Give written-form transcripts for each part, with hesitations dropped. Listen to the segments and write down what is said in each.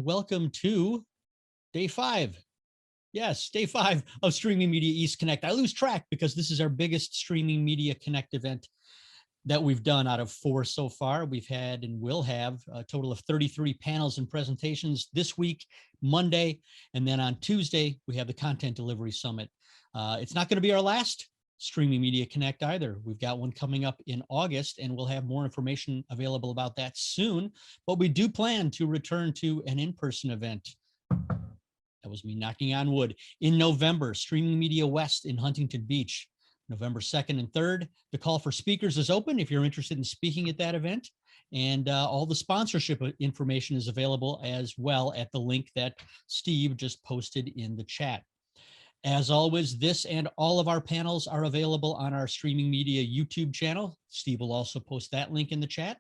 Welcome to day 5. Yes, day 5 of Streaming Media East Connect. I lose track because this is our biggest Streaming Media Connect event that we've done out of 4 so far. We've had and will have a total of 33 panels and presentations this week, Monday, and then on Tuesday, we have the Content Delivery Summit. It's not going to be our last Streaming Media Connect either. We've got one coming up in August, and we'll have more information available about that soon. But we do plan to return to an in-person event. That was me knocking on wood. In November, Streaming Media West in Huntington Beach, November 2nd and 3rd. The call for speakers is open if you're interested in speaking at that event. And all the sponsorship information is available as well at the link that Steve just posted in the chat. As always, this and all of our panels are available on our Streaming Media YouTube channel. Steve will also post that link in the chat.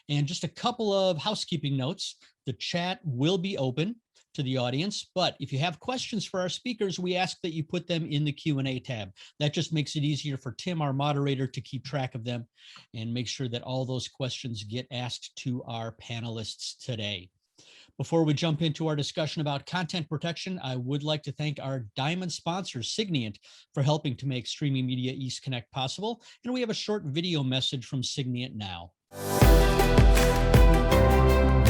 And just a couple of housekeeping notes. The chat will be open to the audience, but if you have questions for our speakers, we ask that you put them in the Q&A tab. That just makes it easier for Tim, our moderator, to keep track of them and make sure that all those questions get asked to our panelists today. Before we jump into our discussion about content protection, I would like to thank our diamond sponsor, Siglin, for helping to make Streaming Media East Connect possible. And we have a short video message from Siglin now.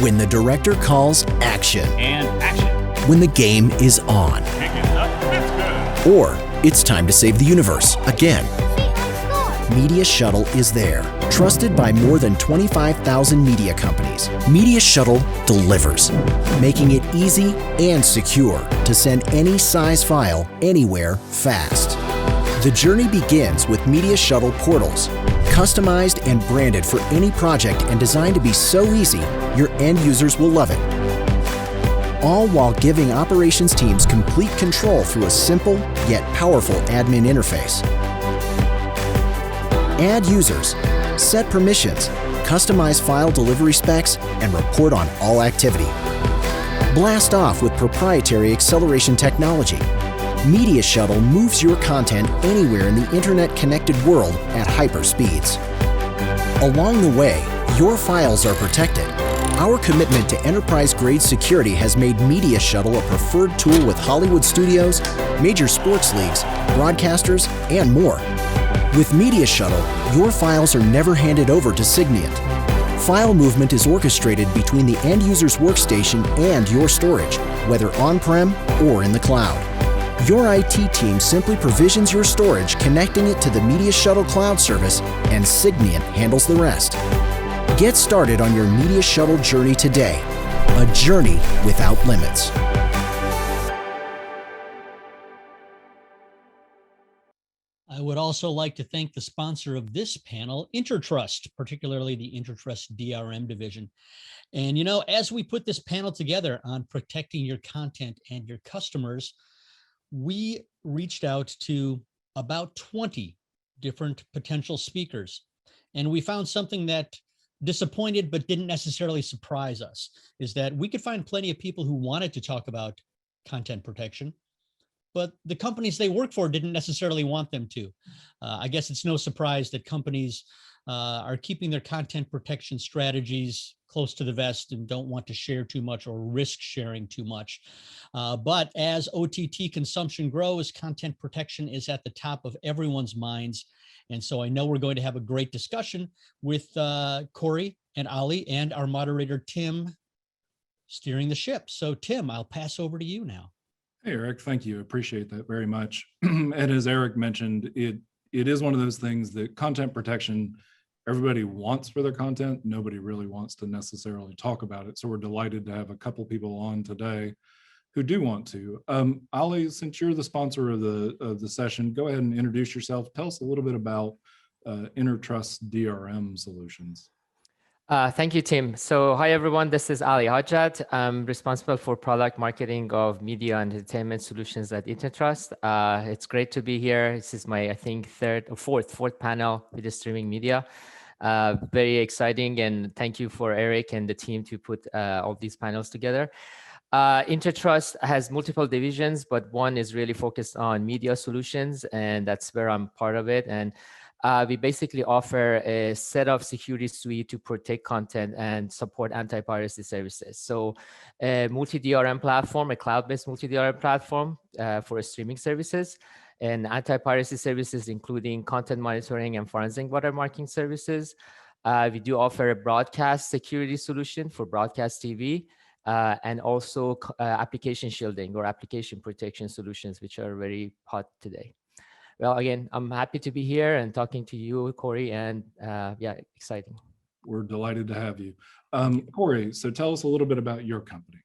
When the director calls action. And action. When the game is on. Pick it up, it's good. Or it's time to save the universe again. Media Shuttle is there. Trusted by more than 25,000 media companies, Media Shuttle delivers, making it easy and secure to send any size file anywhere fast. The journey begins with Media Shuttle portals, customized and branded for any project and designed to be so easy, your end users will love it. All while giving operations teams complete control through a simple yet powerful admin interface. Add users, set permissions, customize file delivery specs, and report on all activity. Blast off with proprietary acceleration technology. Media Shuttle moves your content anywhere in the internet-connected world at hyper speeds. Along the way, your files are protected. Our commitment to enterprise-grade security has made Media Shuttle a preferred tool with Hollywood studios, major sports leagues, broadcasters, and more. With Media Shuttle, your files are never handed over to Signient. File movement is orchestrated between the end user's workstation and your storage, whether on-prem or in the cloud. Your IT team simply provisions your storage, connecting it to the Media Shuttle cloud service, and Signient handles the rest. Get started on your Media Shuttle journey today, a journey without limits. I would also like to thank the sponsor of this panel, Intertrust, particularly the Intertrust DRM division. And, you know, as we put this panel together on protecting your content and your customers, we reached out to about 20 different potential speakers. And we found something that disappointed but didn't necessarily surprise us, is that we could find plenty of people who wanted to talk about content protection, but the companies they work for didn't necessarily want them to. I guess it's no surprise that companies are keeping their content protection strategies close to the vest and don't want to share too much or risk sharing too much. But as OTT consumption grows, content protection is at the top of everyone's minds. And so I know we're going to have a great discussion with Corey and Ali and our moderator, Tim, steering the ship. So Tim, I'll pass over to you now. Hey, Eric, thank you. Appreciate that very much. And as Eric mentioned, it is one of those things that content protection, everybody wants for their content. Nobody really wants to necessarily talk about it. So we're delighted to have a couple people on today who do want to. Ali, since you're the sponsor of the session, go ahead and introduce yourself. Tell us a little bit about Intertrust DRM solutions. Thank you, Tim. So hi, everyone. This is Ali Hodjat. I'm responsible for product marketing of media and entertainment solutions at Intertrust. It's great to be here. This is my, I think, fourth panel with the streaming media. Very exciting. And thank you for Eric and the team to put all these panels together. Intertrust has multiple divisions, but one is really focused on media solutions, and that's where I'm part of it. And we basically offer a set of security suite to protect content and support anti-piracy services. So a multi-DRM platform, a cloud-based multi-DRM platform for streaming services, and anti-piracy services, including content monitoring and forensic watermarking services. We do offer a broadcast security solution for broadcast TV, and also application shielding or application protection solutions, which are very hot today. Well, again, I'm happy to be here and talking to you, Corey, and yeah, exciting. We're delighted to have you. Corey, so tell us a little bit about your company.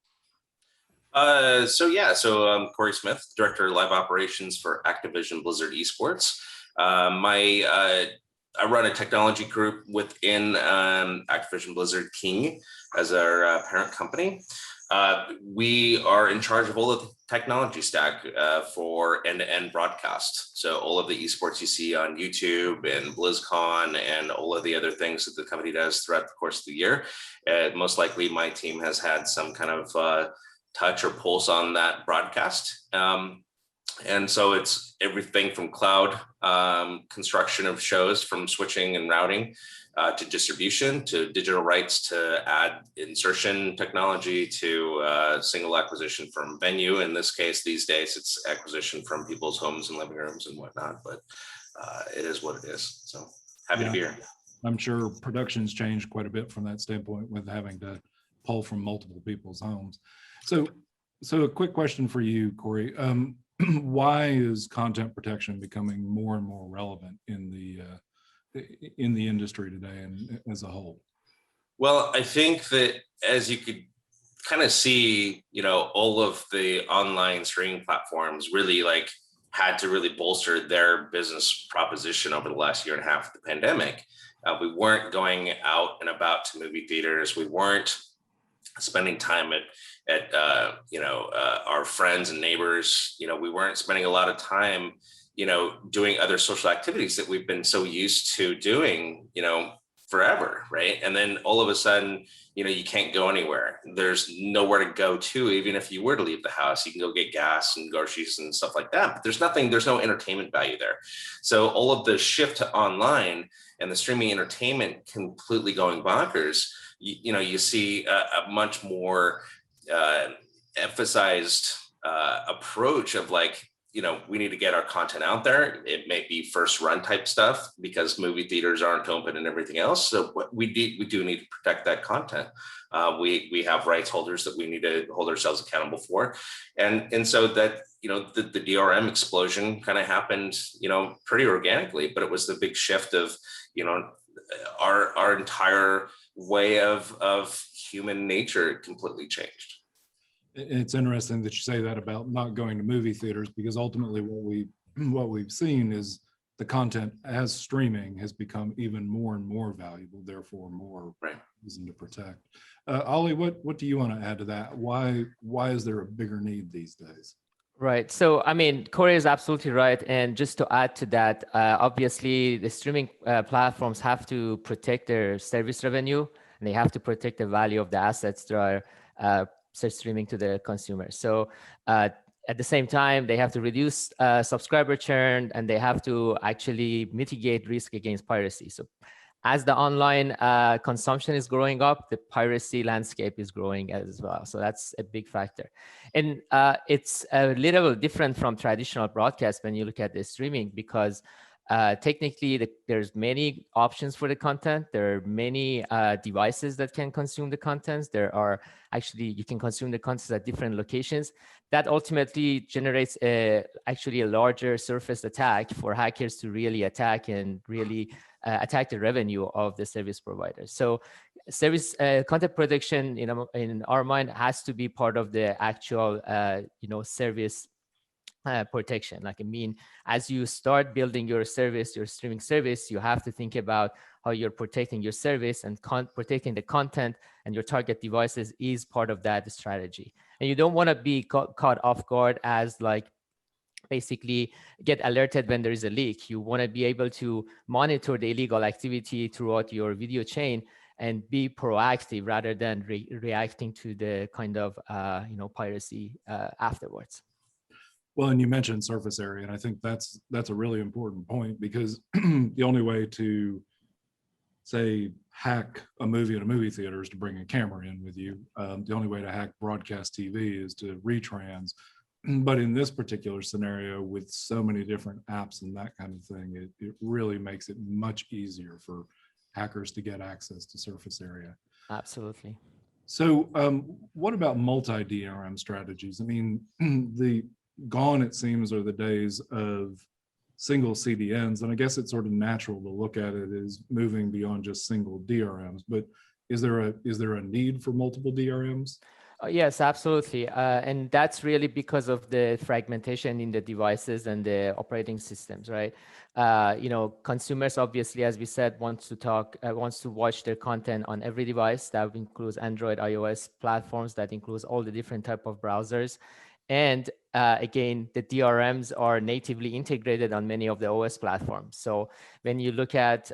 So I'm Corey Smith, Director of Live Operations for Activision Blizzard Esports. I run a technology group within Activision Blizzard King as our parent company. We are in charge of all of the technology stack for end-to-end broadcast. So all of the esports you see on YouTube and BlizzCon and all of the other things that the company does throughout the course of the year. Most likely my team has had some kind of touch or pulse on that broadcast. And so it's everything from cloud construction of shows, from switching and routing to distribution, to digital rights, to ad insertion technology, to single acquisition from venue. In this case, these days, it's acquisition from people's homes and living rooms and whatnot, but it is what it is. So happy to be here. I'm sure production's changed quite a bit from that standpoint with having to pull from multiple people's homes. So a quick question for you, Corey. Why is content protection becoming more and more relevant in the industry today and as a whole? Well, I think that as you could kind of see, all of the online streaming platforms really had to really bolster their business proposition over the last year and a half of the pandemic. We weren't going out and about to movie theaters. We weren't spending time at our friends and neighbors. We weren't spending a lot of time, doing other social activities that we've been so used to doing, forever, right? And then all of a sudden, you can't go anywhere. There's nowhere to go to, even if you were to leave the house. You can go get gas and groceries and stuff like that, but there's no entertainment value there. So all of the shift to online and the streaming entertainment completely going bonkers, you see a much more emphasized approach of we need to get our content out there. It may be first run type stuff because movie theaters aren't open and everything else. So we do need to protect that content. We have rights holders that we need to hold ourselves accountable for. And so that, the DRM explosion kind of happened, pretty organically, but it was the big shift of, our entire way of human nature completely changed. It's interesting that you say that about not going to movie theaters, because ultimately what we've seen is the content as streaming has become even more and more valuable, therefore more reason to protect. Ollie, what do you want to add to that? Why is there a bigger need these days? Right. So, Corey is absolutely right. And just to add to that, obviously the streaming platforms have to protect their service revenue, and they have to protect the value of the assets that are streaming to the consumer. So at the same time, they have to reduce subscriber churn, and they have to actually mitigate risk against piracy. So as the online consumption is growing up, the piracy landscape is growing as well. So that's a big factor. And it's a little different from traditional broadcast when you look at the streaming, because technically there's many options for the content. There are many devices that can consume the contents. You can consume the contents at different locations. That ultimately generates actually a larger surface attack for hackers to really attack and really attack the revenue of the service providers. So service content protection in our mind has to be part of the actual service protection. As you start building your service, your streaming service, you have to think about how you're protecting your service, and protecting the content and your target devices is part of that strategy. And you don't want to be caught off guard as basically get alerted when there is a leak. You want to be able to monitor the illegal activity throughout your video chain and be proactive rather than reacting to the kind of piracy afterwards. Well, and you mentioned surface area, and I think that's a really important point, because the only way to, say, hack a movie in a movie theater is to bring a camera in with you. The only way to hack broadcast TV is to retrans. But in this particular scenario, with so many different apps and that kind of thing, it really makes it much easier for hackers to get access to surface area. Absolutely. So what about multi-DRM strategies? I mean, gone, it seems, are the days of single CDNs, and I guess it's sort of natural to look at it as moving beyond just single DRMs, but is there a need for multiple DRMs? Yes, absolutely. And that's really because of the fragmentation in the devices and the operating systems, right? Consumers, obviously, as we said, wants to watch their content on every device. That includes Android, iOS platforms. That includes all the different type of browsers. And again, the DRMs are natively integrated on many of the OS platforms. So when you look at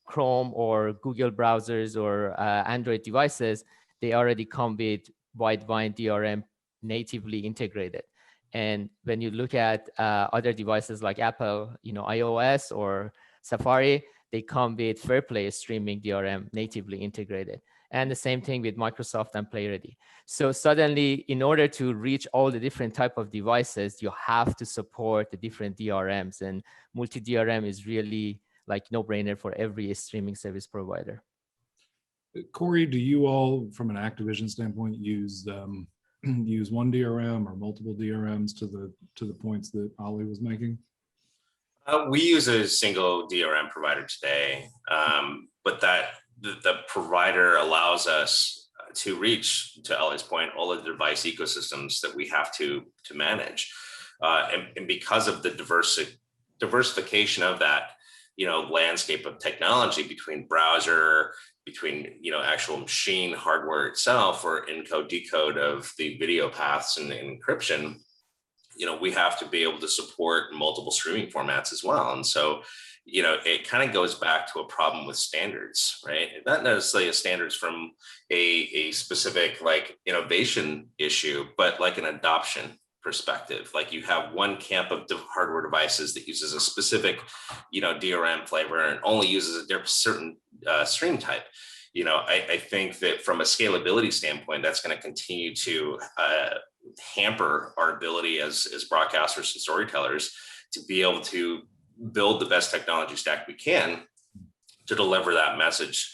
Chrome or Google browsers or Android devices, they already come with Widevine DRM natively integrated. And when you look at other devices like Apple, iOS or Safari, they come with FairPlay streaming DRM natively integrated. And the same thing with Microsoft and PlayReady. So suddenly, in order to reach all the different type of devices, you have to support the different DRMs. And multi-DRM is really like no-brainer for every streaming service provider. Corey, do you all, from an Activision standpoint, use one DRM or multiple DRMs to the points that Ali was making? We use a single DRM provider today, but the provider allows us to reach, to Ali's point, all of the device ecosystems that we have to manage, and because of the diversification of that, landscape of technology between browser, between actual machine hardware itself, or encode decode of the video paths and encryption, we have to be able to support multiple streaming formats as well. And so it kind of goes back to a problem with standards, right? Not necessarily a standards from a specific like innovation issue, but like an adoption perspective. Like you have one camp of hardware devices that uses a specific, DRM flavor and only uses a certain stream type. I think that from a scalability standpoint, that's going to continue to hamper our ability as broadcasters and storytellers to be able to build the best technology stack we can to deliver that message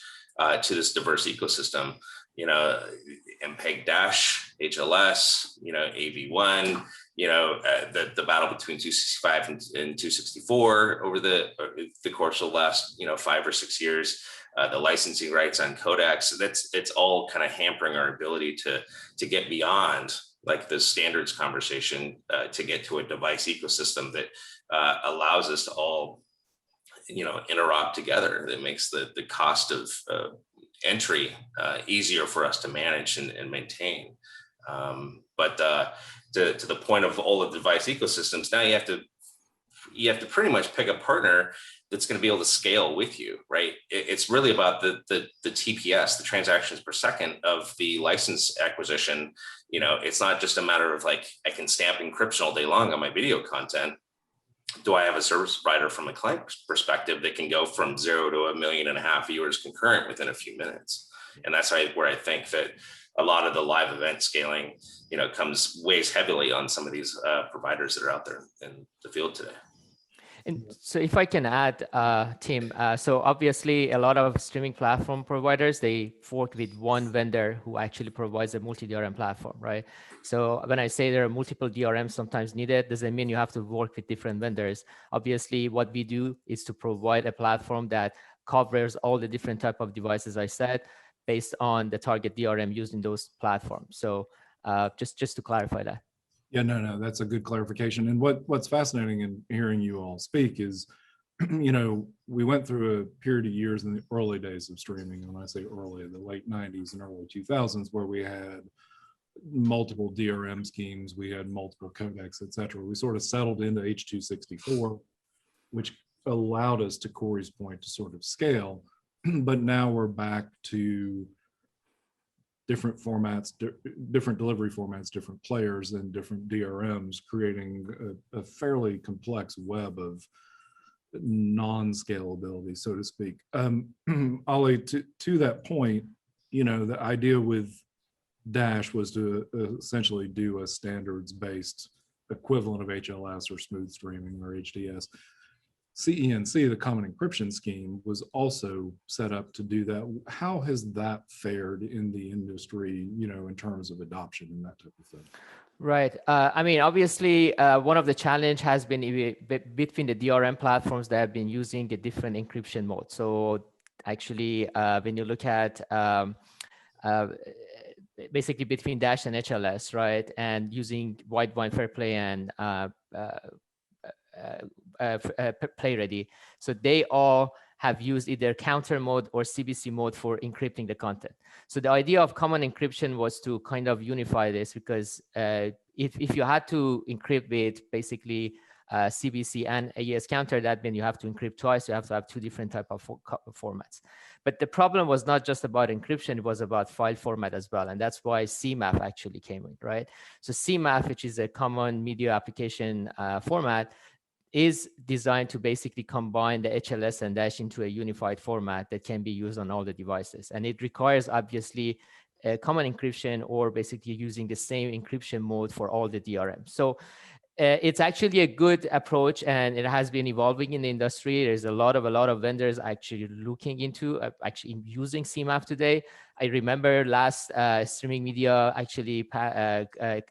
to this diverse ecosystem. MPEG dash, HLS, AV1, the battle between 265 and 264 over the course of the last 5 or 6 years, the licensing rights on codecs. It's all kind of hampering our ability to get beyond like the standards conversation to get to a device ecosystem that allows us to all interop together. That makes the cost of entry easier for us to manage and maintain. But to the point of all the device ecosystems, now you have to pretty much pick a partner that's going to be able to scale with you, right? It's really about the TPS, the transactions per second of the license acquisition. It's not just a matter of like, I can stamp encryption all day long on my video content. Do I have a service provider from a client perspective that can go from 0 to 1.5 million viewers concurrent within a few minutes? And that's where I think that a lot of the live event scaling, weighs heavily on some of these providers that are out there in the field today. And so if I can add, Tim, so obviously a lot of streaming platform providers, they work with one vendor who actually provides a multi-DRM platform, right? So when I say there are multiple DRMs sometimes needed, doesn't mean you have to work with different vendors. Obviously, what we do is to provide a platform that covers all the different type of devices I said, based on the target DRM used in those platforms. So just to clarify that. Yeah, no, that's a good clarification. And what's fascinating in hearing you all speak is, we went through a period of years in the early days of streaming. And when I say early, the late 90s and early 2000s, where we had multiple DRM schemes, we had multiple codecs, et cetera. We sort of settled into H.264, which allowed us, to Corey's point, to sort of scale. But now we're back to different formats, different delivery formats, different players, and different DRMs, creating a fairly complex web of non-scalability, so to speak. Ollie, to that point, you know, the idea with Dash was to essentially do a standards-based equivalent of HLS or smooth streaming or HDS. CENC, the Common Encryption Scheme, was also set up to do that. How has that fared in the industry, you know, in terms of adoption and that type of thing? Right. I mean, obviously, one of the challenge has been between the DRM platforms that have been using the different encryption modes. So actually, when you look at basically between Dash and HLS, right, and using wide wine fair play and play ready. So they all have used either counter mode or CBC mode for encrypting the content. So the idea of common encryption was to kind of unify this, because if you had to encrypt with basically CBC and AES counter, that means you have to encrypt twice. You have to have two different type of formats. But the problem was not just about encryption, it was about file format as well. And that's why CMAF actually came in, right? So CMAF, which is a common media application format, is designed to basically combine the HLS and Dash into a unified format that can be used on all the devices. And it requires obviously a common encryption, or basically using the same encryption mode for all the DRM. So it's actually a good approach, and it has been evolving in the industry. There's a lot of vendors actually looking into actually using CMAF today. I remember last streaming media actually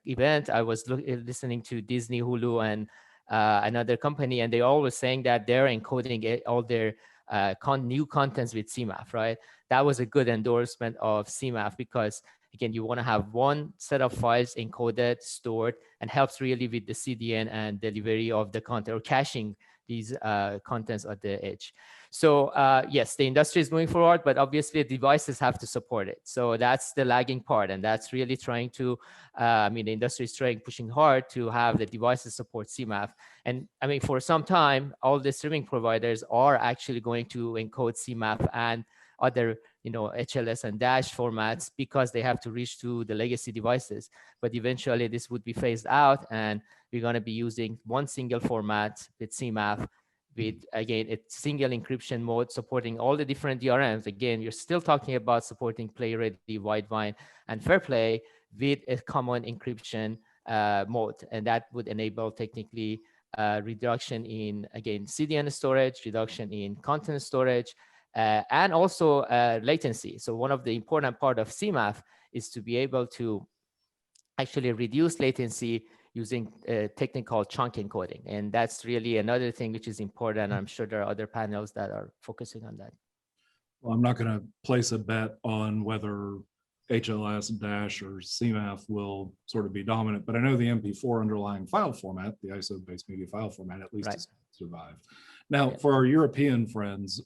event, I was listening to Disney, Hulu, and another company, and they always saying that they're encoding all their new contents with CMAF, right? That was a good endorsement of CMAF, because again, you want to have one set of files encoded, stored, and helps really with the CDN and delivery of the content, or caching these contents at the edge. So yes, the industry is moving forward, but obviously devices have to support it. So that's the lagging part, and that's really trying to, I mean, the industry is pushing hard to have the devices support CMAF. And I mean, for some time, all the streaming providers are actually going to encode CMAF and other, you know, HLS and Dash formats, because they have to reach to the legacy devices. But eventually this would be phased out, and we're going to be using one single format with CMAF, with, again, a single encryption mode supporting all the different DRMs. Again, you're still talking about supporting play ready, wide wine, and fair play with a common encryption mode. And that would enable technically reduction in, again, CDN storage, reduction in content storage, and also latency. So one of the important part of CMAF is to be able to actually reduce latency using a technique called chunk encoding. And that's really another thing which is important. I'm sure there are other panels that are focusing on that. Well, I'm not going to place a bet on whether HLS, Dash, or CMAF will sort of be dominant, but I know the MP4 underlying file format, the ISO-based media file format, at least has survived. Now, for our European friends,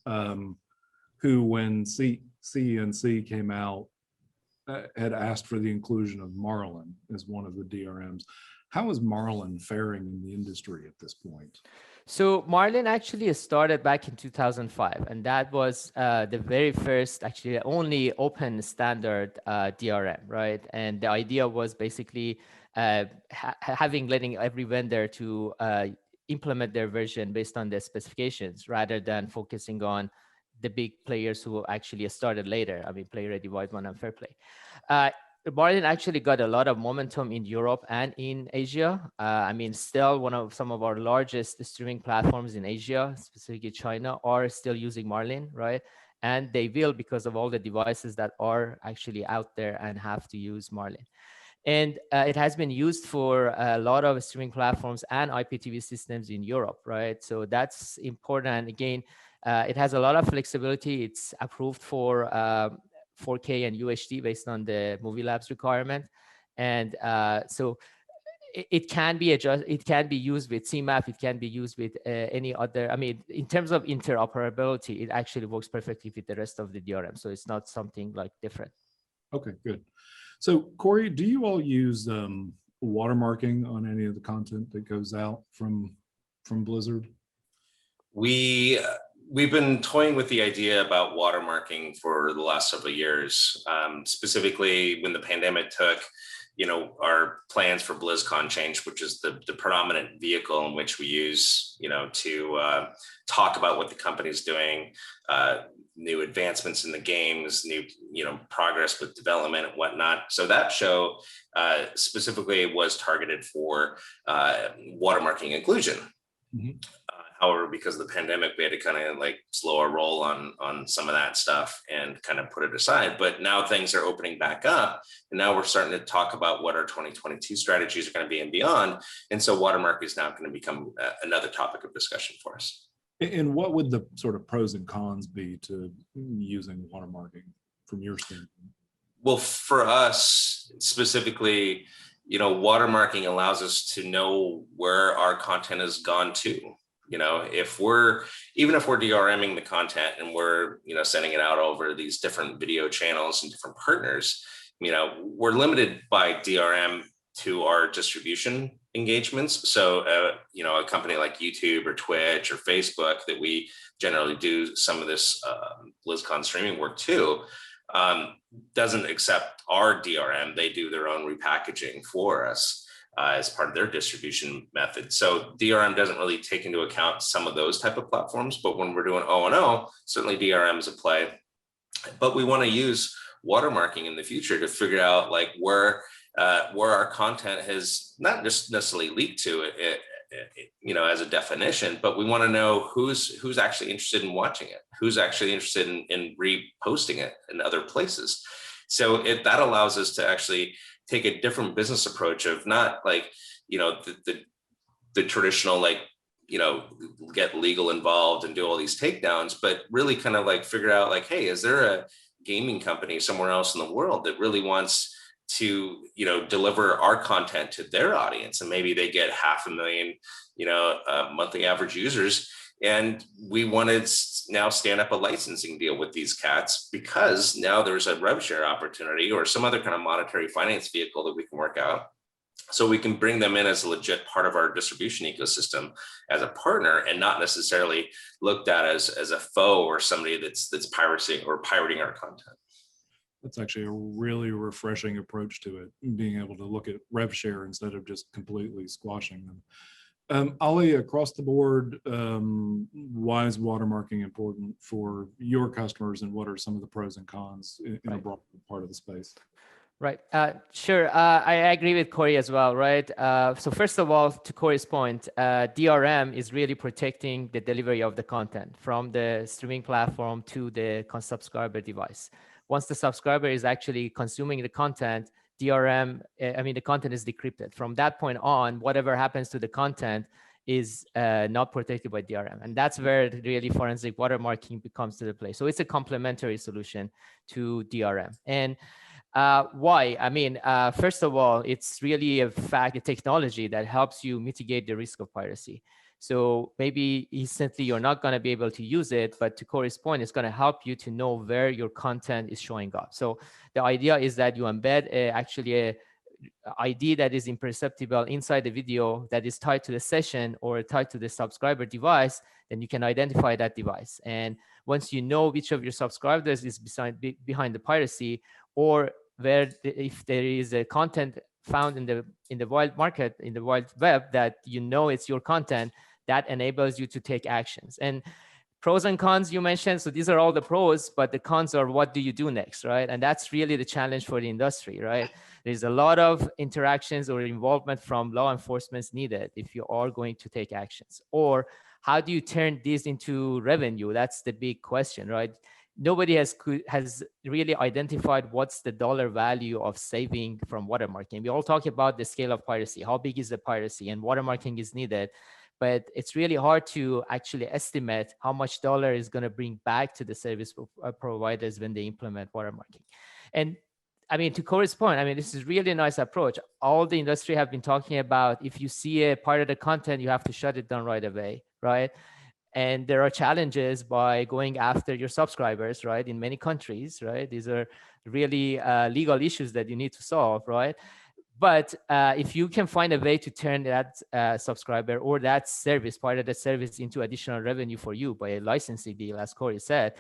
who, when CENC came out, had asked for the inclusion of Marlin as one of the DRMs. How is Marlin faring in the industry at this point? So Marlin actually started back in 2005, and that was the very first, actually the only open standard DRM, right? And the idea was basically letting every vendor to implement their version based on their specifications, rather than focusing on the big players who actually started later. I mean, Play Ready, Wide One, and Fair Play. Marlin actually got a lot of momentum in Europe and in Asia. I mean, still some of our largest streaming platforms in Asia, specifically China, are still using Marlin, right? And they will, because of all the devices that are actually out there and have to use Marlin. And it has been used for a lot of streaming platforms and IPTV systems in Europe, right? So that's important. Again, it has a lot of flexibility. It's approved for 4K and UHD based on the Movie Labs requirement. And so it can be adjusted. It can be used with CMAF. It can be used with any other. I mean, in terms of interoperability, it actually works perfectly with the rest of the DRM. So it's not something like different. Okay, good. So Corey, do you all use watermarking on any of the content that goes out from Blizzard? We we've been toying with the idea about watermarking for the last several years. Specifically, when the pandemic took, our plans for BlizzCon changed, which is the predominant vehicle in which we use, to talk about what the company's doing, new advancements in the games, new, progress with development and whatnot. So that show specifically was targeted for watermarking inclusion. Mhm. However, because of the pandemic, we had to kind of like slow our roll on some of that stuff and kind of put it aside. But now things are opening back up, and now we're starting to talk about what our 2022 strategies are going to be and beyond. And so watermark is now going to become another topic of discussion for us. And what would the sort of pros and cons be to using watermarking from your standpoint? Well, for us specifically, watermarking allows us to know where our content has gone to. If we're DRMing the content and we're, sending it out over these different video channels and different partners, we're limited by DRM to our distribution engagements. So, a company like YouTube or Twitch or Facebook that we generally do some of this BlizzCon streaming work too, doesn't accept our DRM. They do their own repackaging for us as part of their distribution method. So DRM doesn't really take into account some of those type of platforms, but when we're doing O&O, certainly DRM is a play. But we want to use watermarking in the future to figure out like where our content has not just necessarily leaked to as a definition, but we want to know who's actually interested in watching it, who's actually interested in reposting it in other places. So that allows us to actually take a different business approach of not like, the traditional, like, get legal involved and do all these takedowns, but really kind of like figure out like, hey, is there a gaming company somewhere else in the world that really wants to, deliver our content to their audience? And maybe they get 500,000, monthly average users. And we want to now stand up a licensing deal with these cats because now there's a rev share opportunity or some other kind of monetary finance vehicle that we can work out. So we can bring them in as a legit part of our distribution ecosystem as a partner and not necessarily looked at as a foe or somebody that's pirating our content. That's actually a really refreshing approach to it, being able to look at rev share instead of just completely squashing them. Ali, across the board, why is watermarking important for your customers, and what are some of the pros and cons in a broad part of the space? Right. Sure. I agree with Corey as well, right? So first of all, to Corey's point, DRM is really protecting the delivery of the content from the streaming platform to the subscriber device. Once the subscriber is actually consuming the content, the content is decrypted. From that point on, whatever happens to the content is not protected by DRM. And that's where really forensic watermarking comes to the play. So it's a complementary solution to DRM. And why? First of all, it's really a technology that helps you mitigate the risk of piracy. So maybe instantly you're not going to be able to use it, but to Corey's point, it's going to help you to know where your content is showing up. So the idea is that you embed a ID that is imperceptible inside the video that is tied to the session or tied to the subscriber device, then you can identify that device. And once you know which of your subscribers is behind the piracy, or if there is a content found in the wild market, in the wild web, that it's your content, that enables you to take actions. And pros and cons you mentioned, so these are all the pros, but the cons are what do you do next, right? And that's really the challenge for the industry, right? There's a lot of interactions or involvement from law enforcement needed if you are going to take actions. Or how do you turn this into revenue? That's the big question, right? Nobody has really identified what's the dollar value of saving from watermarking. We all talk about the scale of piracy, how big is the piracy, and watermarking is needed. But it's really hard to actually estimate how much dollar is going to bring back to the service providers when they implement watermarking. And to Corey's point, this is really a nice approach. All the industry have been talking about, if you see a part of the content, you have to shut it down right away, right? And there are challenges by going after your subscribers, right? In many countries, right? These are really legal issues that you need to solve, right? But if you can find a way to turn that subscriber or that service, part of the service, into additional revenue for you by a licensing deal, as Corey said,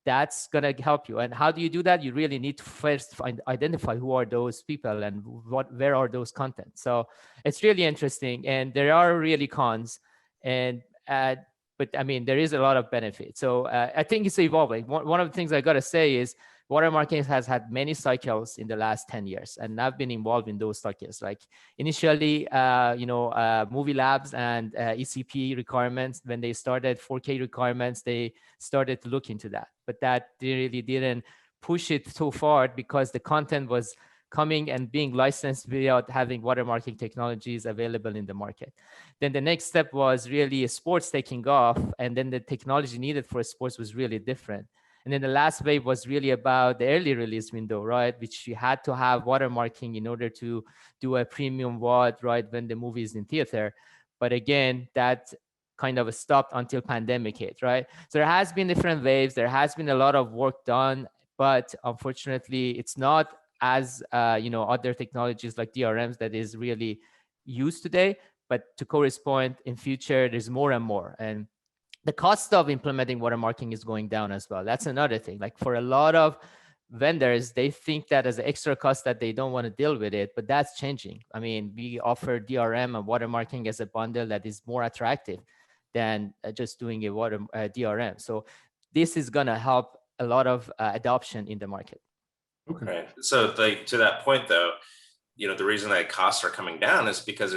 that's going to help you. And how do you do that? You really need to first identify who are those people and where are those content. So it's really interesting, and there are really cons, and but I mean, there is a lot of benefit. So I think it's evolving. One of the things I got to say is watermarking has had many cycles in the last 10 years, and I've been involved in those cycles. Like initially, movie labs and ECP requirements, when they started 4K requirements, they started to look into that. But that really didn't push it so far because the content was coming and being licensed without having watermarking technologies available in the market. Then the next step was really sports taking off, and then the technology needed for sports was really different. And then the last wave was really about the early release window, right? Which you had to have watermarking in order to do a premium WAD, right, when the movie is in theater. But again, that kind of stopped until pandemic hit, right? So there has been different waves. There has been a lot of work done, but unfortunately, it's not as other technologies like DRMs that is really used today. But to Corey's point, in future, there's more and more. And the cost of implementing watermarking is going down as well. That's another thing. Like for a lot of vendors, they think that as an extra cost that they don't want to deal with it, but that's changing. I mean, we offer DRM and watermarking as a bundle that is more attractive than just doing a DRM. So this is going to help a lot of adoption in the market. Okay. Right. So like to that point though, the reason that costs are coming down is because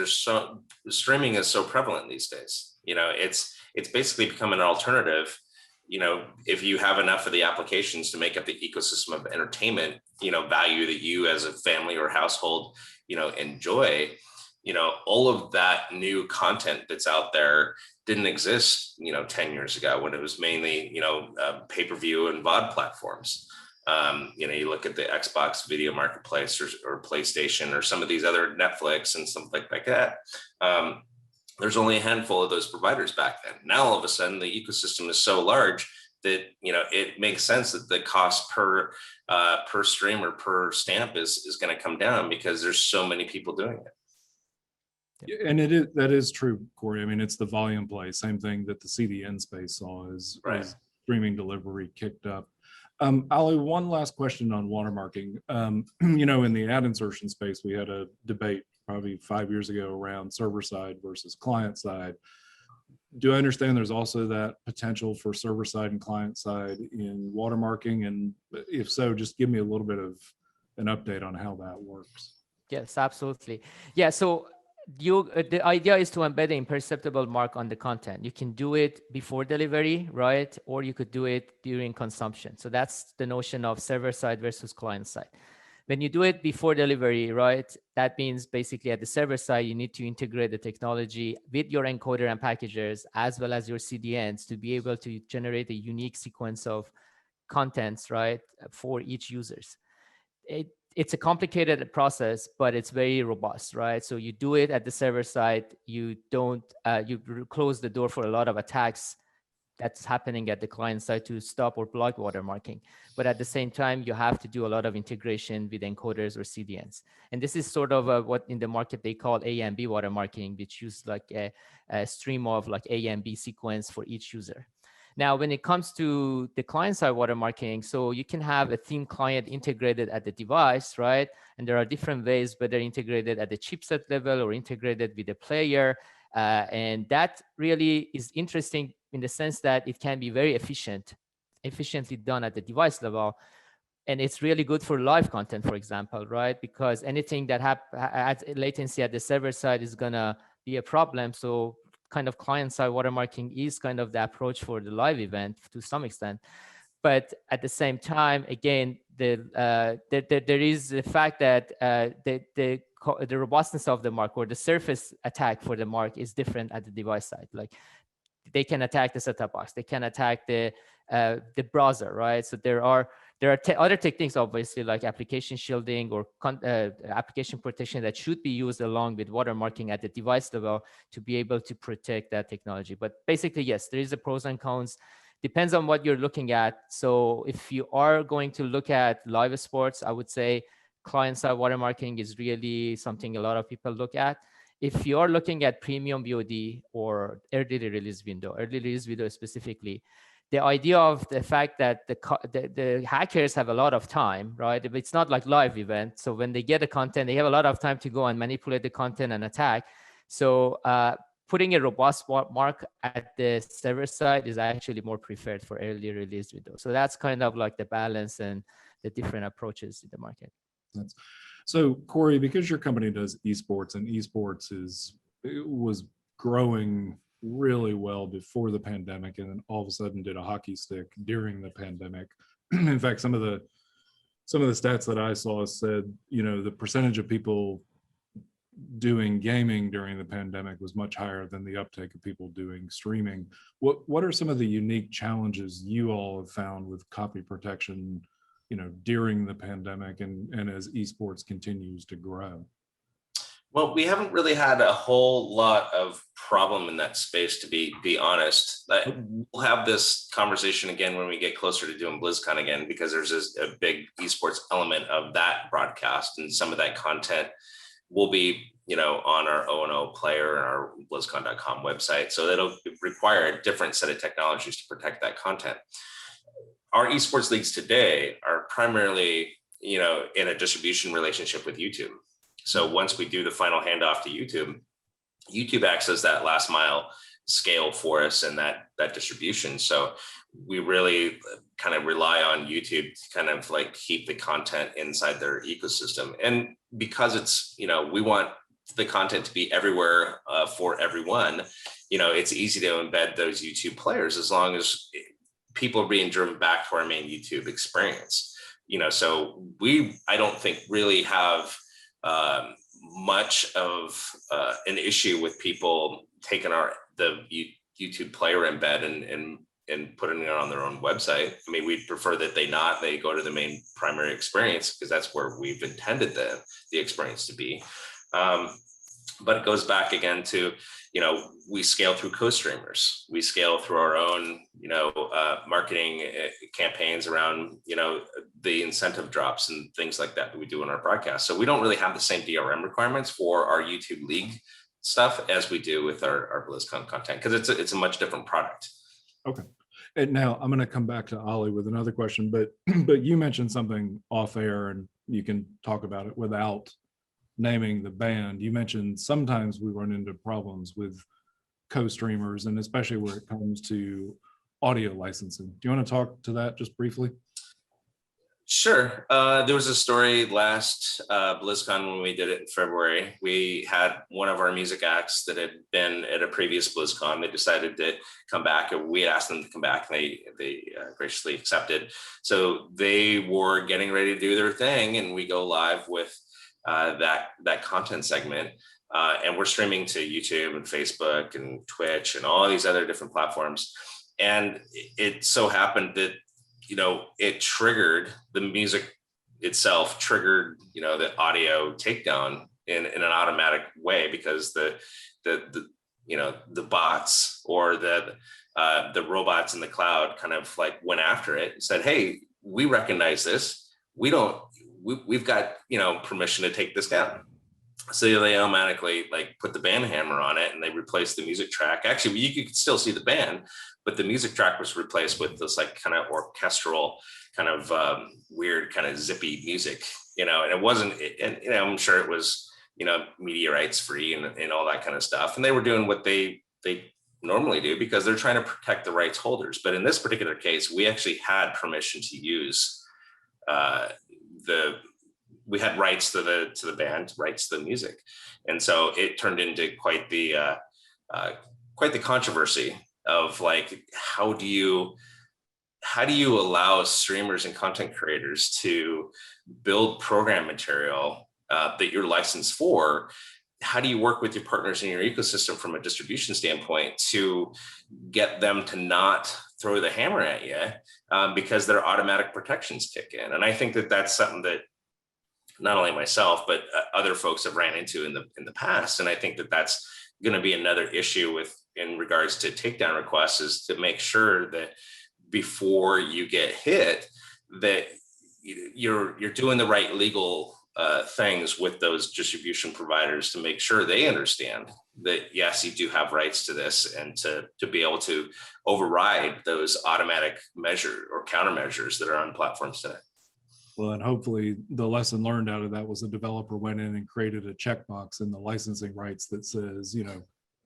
streaming is so prevalent these days. It's basically become an alternative. If you have enough of the applications to make up the ecosystem of entertainment, value that you as a family or household, enjoy, all of that new content that's out there didn't exist, 10 years ago when it was mainly, pay-per-view and VOD platforms. You look at the Xbox video marketplace or PlayStation or some of these other Netflix and something like that. There's only a handful of those providers back then. Now, all of a sudden, the ecosystem is so large that, it makes sense that the cost per stream or per stamp is going to come down because there's so many people doing it. And that is true, Corey. I mean, it's the volume play. Same thing that the CDN space saw is streaming delivery kicked up. Ali, one last question on watermarking. In the ad insertion space, we had a debate probably 5 years ago around server side versus client side. Do I understand there's also that potential for server side and client side in watermarking? And if so, just give me a little bit of an update on how that works. Yes, absolutely. Yeah, so the idea is to embed an imperceptible mark on the content. You can do it before delivery, right? Or you could do it during consumption. So that's the notion of server side versus client side. When you do it before delivery, right, that means basically at the server side, you need to integrate the technology with your encoder and packagers, as well as your CDNs, to be able to generate a unique sequence of contents, right, for each users. It's a complicated process, but it's very robust, right? So you do it at the server side. You don't, you close the door for a lot of attacks that's happening at the client side to stop or block watermarking. But at the same time, you have to do a lot of integration with encoders or CDNs. And this is sort of what in the market they call A and B watermarking, which use like a stream of like A and B sequence for each user. Now, when it comes to the client-side watermarking, so you can have a theme client integrated at the device, right? And there are different ways, whether integrated at the chipset level or integrated with the player. And that really is interesting in the sense that it can be very efficiently done at the device level. And it's really good for live content, for example, right? Because anything that adds latency at the server side is gonna be a problem. So kind of client-side watermarking is kind of the approach for the live event to some extent. But at the same time, again, there is the fact that the robustness of the mark or the surface attack for the mark is different at the device side. Like they can attack the set-top box, they can attack the browser, right? So there are other techniques, obviously, like application shielding or application protection that should be used along with watermarking at the device level to be able to protect that technology. But basically, yes, there is a pros and cons. Depends on what you're looking at. So if you are going to look at live sports, I would say client-side watermarking is really something a lot of people look at. If you're looking at premium VOD or early release window specifically, the idea of the fact that the hackers have a lot of time, right? It's not like live event. So when they get the content, they have a lot of time to go and manipulate the content and attack. So putting a robust mark at the server side is actually more preferred for early release window. So that's kind of like the balance and the different approaches in the market. So Corey, because your company does esports, and esports was growing really well before the pandemic, and then all of a sudden did a hockey stick during the pandemic. In fact, some of the stats that I saw said, the percentage of people doing gaming during the pandemic was much higher than the uptake of people doing streaming. What are some of the unique challenges you all have found with copy protection, during the pandemic and as esports continues to grow? Well, we haven't really had a whole lot of problem in that space, to be honest. We'll have this conversation again when we get closer to doing BlizzCon again, because there's a big esports element of that broadcast, and some of that content will be, on our O&O player and our BlizzCon.com website. So that'll require a different set of technologies to protect that content. Our esports leagues today are primarily, in a distribution relationship with YouTube. So once we do the final handoff to YouTube acts as that last mile scale for us and that distribution. So we really kind of rely on YouTube to kind of like keep the content inside their ecosystem. And because it's, we want the content to be everywhere for everyone, it's easy to embed those YouTube players as long as people are being driven back to our main YouTube experience. So I don't think really have much of an issue with people taking the YouTube player embed and putting it on their own website. I mean, we'd prefer that they go to the main primary experience, because that's where we've intended the experience to be. But it goes back again to, we scale through co-streamers. We scale through our own, marketing campaigns around, the incentive drops and things like that we do in our broadcast. So we don't really have the same DRM requirements for our YouTube League stuff as we do with our BlizzCon content, because it's a much different product. Okay. And now I'm going to come back to Ali with another question, but you mentioned something off air, and you can talk about it without naming the band. You mentioned sometimes we run into problems with co-streamers, and especially where it comes to audio licensing. Do you want to talk to that just briefly? Sure. There was a story last BlizzCon when we did it in February. We had one of our music acts that had been at a previous BlizzCon. They decided to come back, and we asked them to come back, and they graciously accepted. So they were getting ready to do their thing, and we go live with that content segment. And we're streaming to YouTube and Facebook and Twitch and all these other different platforms. And it so happened that, it triggered the music itself, triggered, the audio takedown in an automatic way, because the bots or the robots in the cloud kind of like went after it and said, hey, we recognize this. We've got, permission to take this down. So they automatically like put the band hammer on it, and they replaced the music track. Actually, you could still see the band, but the music track was replaced with this like kind of orchestral, kind of weird, kind of zippy music, and it wasn't, and I'm sure it was, media rights free and all that kind of stuff. And they were doing what they normally do, because they're trying to protect the rights holders. But in this particular case, we actually had permission to use we had rights to the band, rights to the music. And so it turned into quite the controversy of like, how do you allow streamers and content creators to build program material that you're licensed for? How do you work with your partners in your ecosystem from a distribution standpoint to get them to not throw the hammer at you because their automatic protections kick in? And I think that that's something that not only myself, but other folks have ran into in the past. And I think that that's going to be another issue in regards to takedown requests, is to make sure that before you get hit, that you're doing the right legal things with those distribution providers to make sure they understand that, yes, you do have rights to this, and to be able to override those automatic measure or countermeasures that are on platforms today. Well, and hopefully the lesson learned out of that was the developer went in and created a checkbox in the licensing rights that says,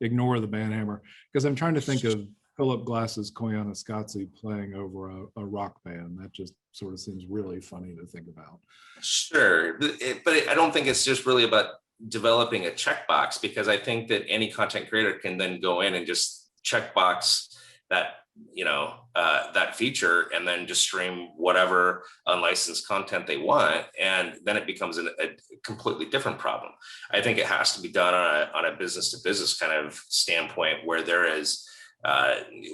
ignore the banhammer. Because I'm trying to think of Philip Glass's Koyaanisqatsi playing over a rock band. That just sort of seems really funny to think about. Sure, but I don't think it's just really about developing a checkbox, because I think that any content creator can then go in and just checkbox that that feature, and then just stream whatever unlicensed content they want, and then it becomes a completely different problem. I think it has to be done on a business to business kind of standpoint, where there is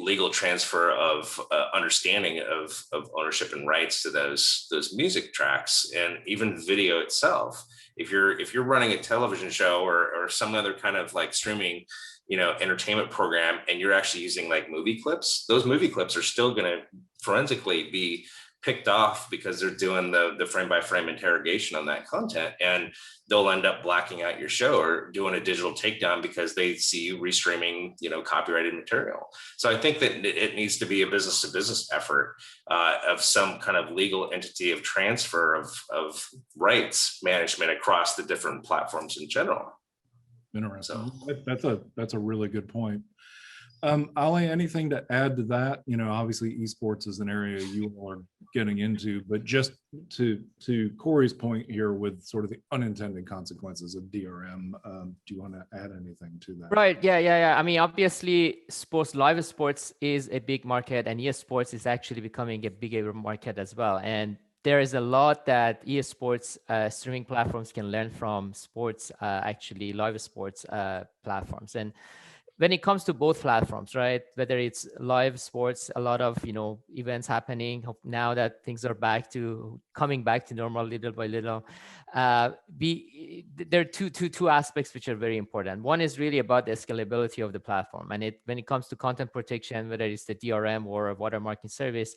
legal transfer of understanding of ownership and rights to those music tracks, and even video itself. If you're running a television show or some other kind of like streaming entertainment program, and you're actually using like movie clips, those movie clips are still going to forensically be picked off, because they're doing the frame by frame interrogation on that content, and they'll end up blacking out your show or doing a digital takedown because they see you restreaming copyrighted material. So I think that it needs to be a business to business effort of some kind of legal entity of transfer of rights management across the different platforms in general. Interesting. So that's a really good point. Ali, anything to add to that? Obviously esports is an area you are getting into, but just to Corey's point here with sort of the unintended consequences of DRM, do you want to add anything to that? Right. Yeah. I mean, obviously live sports is a big market, and esports is actually becoming a bigger market as well. And there is a lot that esports streaming platforms can learn from sports, actually live sports platforms. And when it comes to both platforms, right, whether it's live sports, a lot of events happening now that things are coming back to normal little by little. There are two aspects which are very important. One is really about the scalability of the platform, and when it comes to content protection, whether it's the DRM or a watermarking service,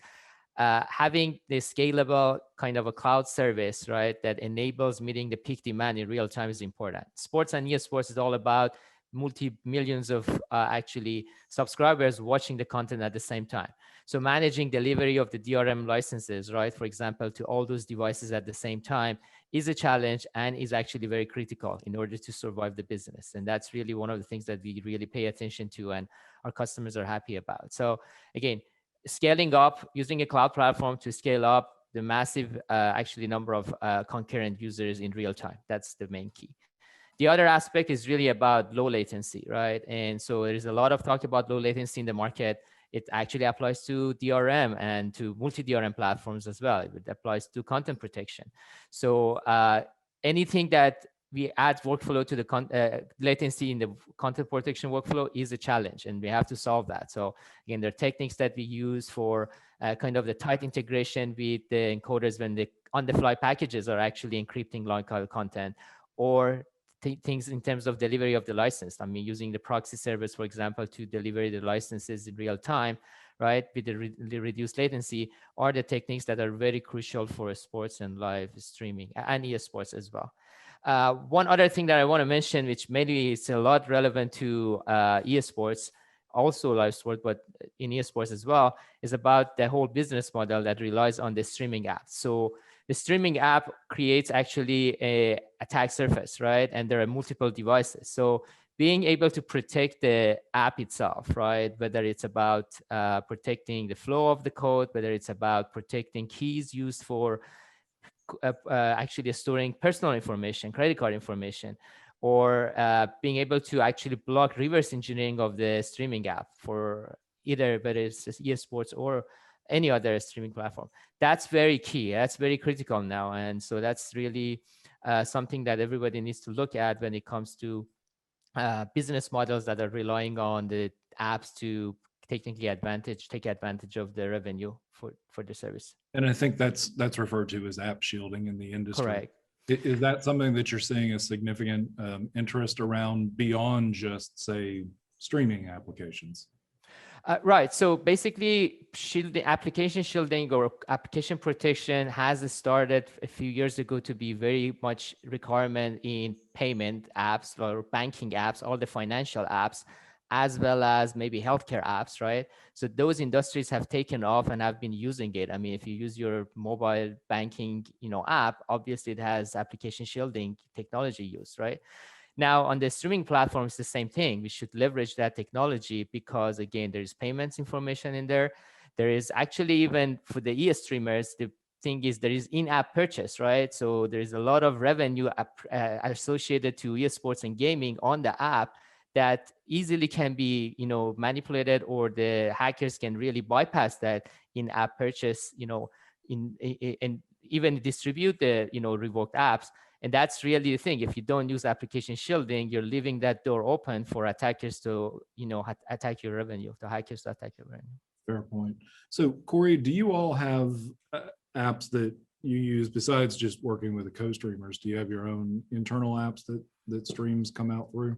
having the scalable kind of a cloud service, right, that enables meeting the peak demand in real time is important. Sports and esports is all about multi-millions of actually subscribers watching the content at the same time. So managing delivery of the DRM licenses, right, for example, to all those devices at the same time is a challenge, and is actually very critical in order to survive the business. And that's really one of the things that we really pay attention to, and our customers are happy about. So again, scaling up, using a cloud platform to scale up the massive actually number of concurrent users in real time. That's the main key. The other aspect is really about low latency, right? And so there's a lot of talk about low latency in the market. It actually applies to DRM and to multi-DRM platforms as well. It applies to content protection. So anything that we add workflow to the latency in the content protection workflow is a challenge, and we have to solve that. So again, there are techniques that we use for kind of the tight integration with the encoders when the on-the-fly packages are actually encrypting long content, or things in terms of delivery of the license. I mean, using the proxy service, for example, to deliver the licenses in real time, right, with the reduced latency, are the techniques that are very crucial for sports and live streaming and esports as well. One other thing that I want to mention, which maybe is a lot relevant to esports, also live sport, but in esports as well, is about the whole business model that relies on the streaming app. So the streaming app creates actually a attack surface, right? And there are multiple devices. So being able to protect the app itself, right? Whether it's about protecting the flow of the code, whether it's about protecting keys used for actually storing personal information, credit card information, or being able to actually block reverse engineering of the streaming app for either whether it's esports or any other streaming platform. That's very key. That's very critical now. And so that's really something that everybody needs to look at when it comes to business models that are relying on the apps to take advantage of the revenue for the service. And I think that's referred to as app shielding in the industry. Correct. Is that something that you're seeing a significant interest around beyond just, say, streaming applications? Right. So basically, application shielding or application protection has started a few years ago to be very much requirement in payment apps or banking apps, all the financial apps, as well as maybe healthcare apps, right? So those industries have taken off and have been using it. I mean, if you use your mobile banking, app, obviously it has application shielding technology used, right? Now on the streaming platforms, the same thing. We should leverage that technology because again, there's payments information in there. There is actually, even for the e-streamers, the thing is there is in-app purchase, right? So there's a lot of revenue associated to esports and gaming on the app that easily can be, manipulated, or the hackers can really bypass that in-app purchase, and even distribute the, revoked apps. And that's really the thing. If you don't use application shielding, you're leaving that door open for attackers to, attack your revenue, the hackers to attack your revenue. Fair point. So Corey, do you all have apps that you use besides just working with the co-streamers? Do you have your own internal apps that streams come out through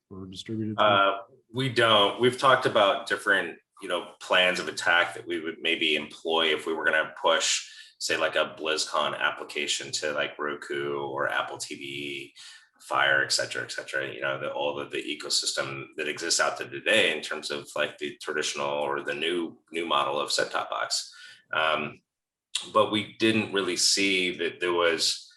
or distributed through? We don't. We've talked about different, plans of attack that we would maybe employ if we were going to push, say, like a BlizzCon application to like Roku or Apple TV, Fire, et cetera, all of the ecosystem that exists out there today in terms of like the traditional or the new model of set-top box. But we didn't really see that there was,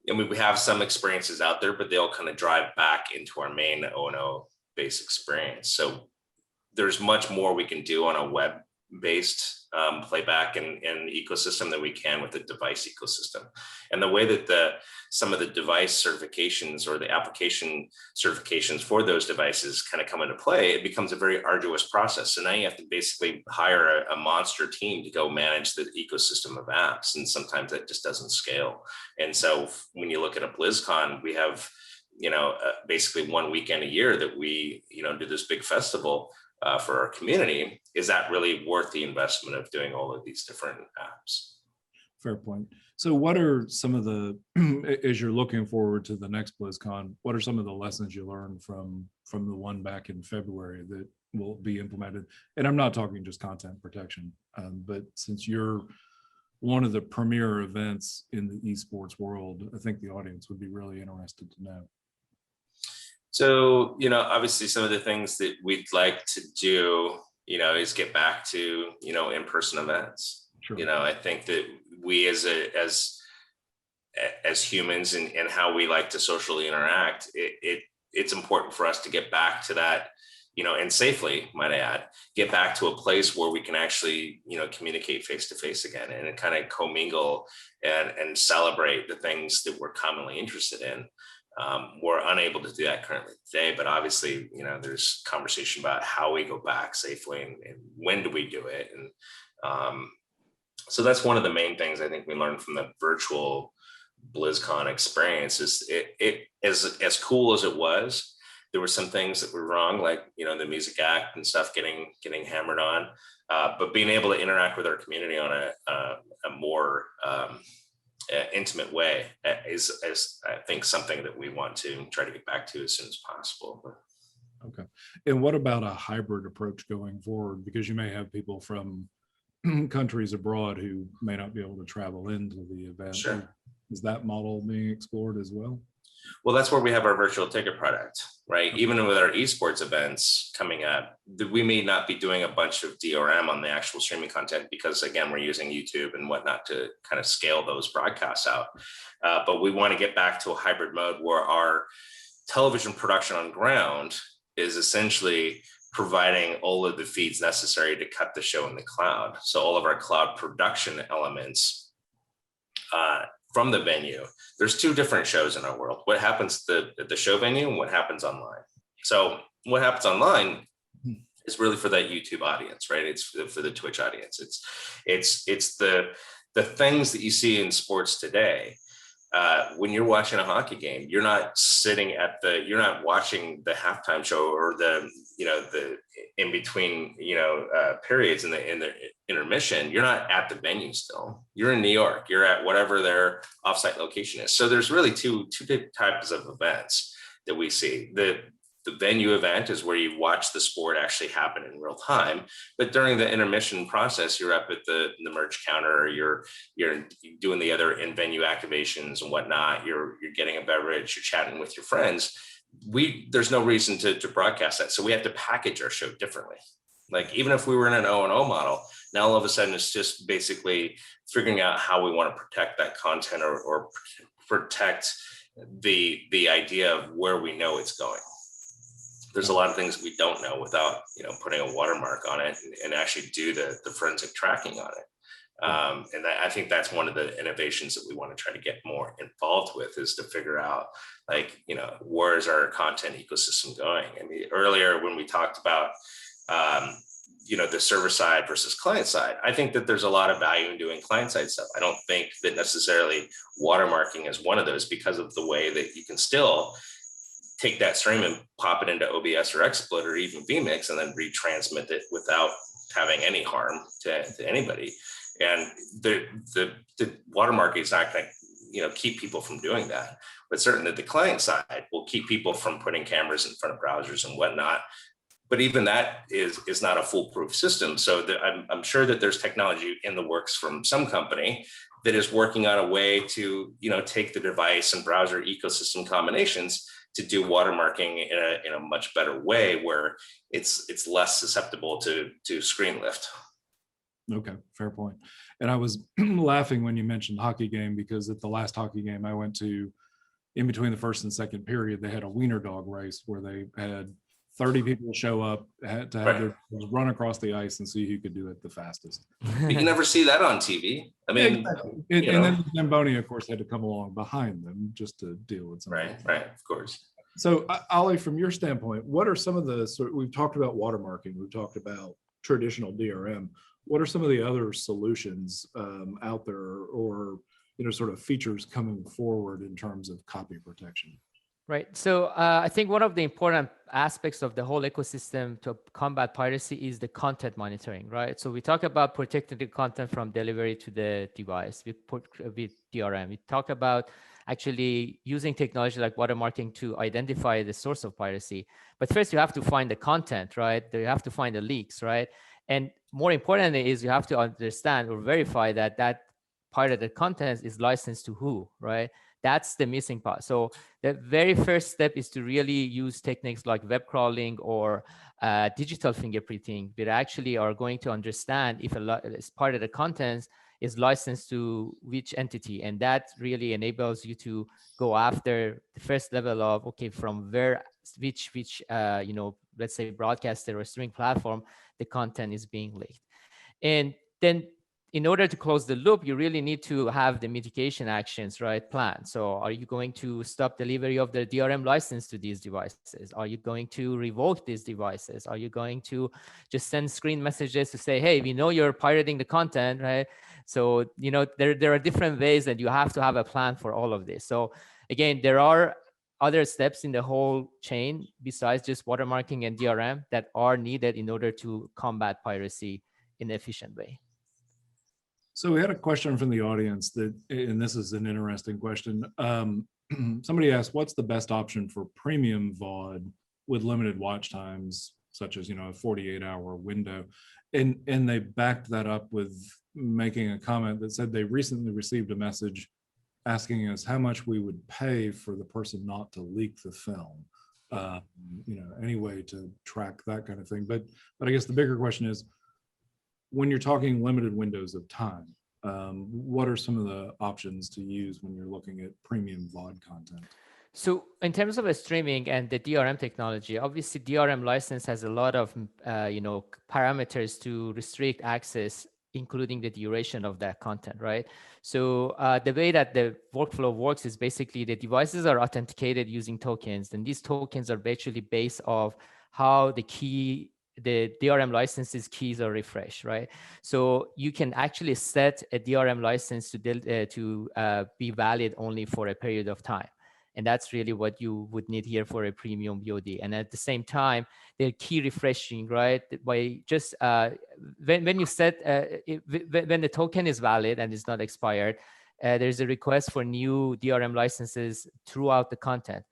we have some experiences out there, but they all kind of drive back into our main O&O base experience. So there's much more we can do on a web-based playback and ecosystem than we can with the device ecosystem. And the way that some of the device certifications or the application certifications for those devices kind of come into play, it becomes a very arduous process. So now you have to basically hire a monster team to go manage the ecosystem of apps. And sometimes that just doesn't scale. And so when you look at a BlizzCon, we have, basically one weekend a year that we, do this big festival for our community. Is that really worth the investment of doing all of these different apps? Fair point. So what are some of the, as you're looking forward to the next BlizzCon, what are some of the lessons you learned from the one back in February that will be implemented? And I'm not talking just content protection, but since you're one of the premier events in the esports world, I think the audience would be really interested to know. So, obviously some of the things that we'd like to do, is get back to, in-person events. Sure. I think that we as humans and how we like to socially interact, it's important for us to get back to that, and safely, might I add, get back to a place where we can actually, communicate face-to-face again and kind of commingle and celebrate the things that we're commonly interested in. We're unable to do that currently today, but obviously, there's conversation about how we go back safely and when do we do it. And so that's one of the main things I think we learned from the virtual BlizzCon experience is it as cool as it was, there were some things that were wrong, like, the music act and stuff getting hammered on, but being able to interact with our community on a more intimate way is I think something that we want to try to get back to as soon as possible. Okay. And what about a hybrid approach going forward? Because you may have people from countries abroad who may not be able to travel into the event. Sure. Is that model being explored as well? Well, that's where we have our virtual ticket product, right? Even with our esports events coming up, we may not be doing a bunch of DRM on the actual streaming content because, again, we're using YouTube and whatnot to kind of scale those broadcasts out. But we want to get back to a hybrid mode where our television production on ground is essentially providing all of the feeds necessary to cut the show in the cloud. So all of our cloud production elements from the venue. There's two different shows in our world. What happens at the show venue and what happens online. So what happens online is really for that YouTube audience, right? It's for the Twitch audience. It's the things that you see in sports today. When you're watching a hockey game, you're not you're not watching the halftime show or the in between, periods in the intermission. You're not at the venue still. You're in New York. You're at whatever their offsite location is. So there's really two types of events that we see. the venue event is where you watch the sport actually happen in real time. But during the intermission process, you're up at the merch counter, or you're doing the other in-venue activations and whatnot. You're getting a beverage, you're chatting with your friends. There's no reason to broadcast that. So we have to package our show differently. Like even if we were in an O&O model, now all of a sudden it's just basically figuring out how we want to protect that content or protect the idea of where we know it's going. There's a lot of things we don't know without, putting a watermark on it and actually do the forensic tracking on it. And I think that's one of the innovations that we want to try to get more involved with, is to figure out, like, where is our content ecosystem going? I mean, earlier when we talked about, the server side versus client side, I think that there's a lot of value in doing client side stuff. I don't think that necessarily watermarking is one of those, because of the way that you can still take that stream and pop it into OBS or XSplit or even vMix and then retransmit it without having any harm to anybody. And the watermarking is not going to keep people from doing that, but certainly the client side will keep people from putting cameras in front of browsers and whatnot. But even that is not a foolproof system. So I'm sure that there's technology in the works from some company that is working on a way to take the device and browser ecosystem combinations to do watermarking in a much better way, where it's less susceptible to screen lift. Okay, fair point. And I was laughing when you mentioned hockey game, because at the last hockey game I went to, in between the first and second period, they had a wiener dog race where they had 30 people show up, had to have their run across the ice and see who could do it the fastest. You can never see that on TV. I mean, exactly. And then Zamboni, of course, had to come along behind them just to deal with something. Right, of course. So, Ali, from your standpoint, what are some of the, we've talked about watermarking, we've talked about traditional DRM. What are some of the other solutions out there, or sort of features coming forward in terms of copy protection? Right. So I think one of the important aspects of the whole ecosystem to combat piracy is the content monitoring, right? So we talk about protecting the content from delivery to the device with DRM. We talk about actually using technology like watermarking to identify the source of piracy. But first, you have to find the content, right? You have to find the leaks, right? And more importantly is you have to understand or verify that that part of the content is licensed to who, right? That's the missing part. So the very first step is to really use techniques like web crawling or digital fingerprinting that actually are going to understand if part of the content is licensed to which entity. And that really enables you to go after the first level of, okay, from which let's say broadcaster or streaming platform, the content is being leaked. And then in order to close the loop, you really need to have the mitigation actions, right, planned. So are you going to stop delivery of the DRM license to these devices? Are you going to revoke these devices? Are you going to just send screen messages to say, hey, we know you're pirating the content, right? So, there are different ways that you have to have a plan for all of this. So again, there are other steps in the whole chain besides just watermarking and DRM that are needed in order to combat piracy in an efficient way. So we had a question from the audience and this is an interesting question. Somebody asked, what's the best option for premium VOD with limited watch times, such as, a 48-hour window? And they backed that up with making a comment that said they recently received a message asking us how much we would pay for the person not to leak the film. Any way to track that kind of thing. But I guess the bigger question is, when you're talking limited windows of time, what are some of the options to use when you're looking at premium VOD content? So in terms of streaming and the DRM technology, obviously DRM license has a lot of parameters to restrict access, including the duration of that content, right? So the way that the workflow works is basically the devices are authenticated using tokens, and these tokens are basically based off how the DRM licenses keys are refreshed, right? So you can actually set a DRM license to be valid only for a period of time. And that's really what you would need here for a premium VOD. And at the same time, they're key refreshing, right? By just when you set, when the token is valid and it's not expired, there's a request for new DRM licenses throughout the content.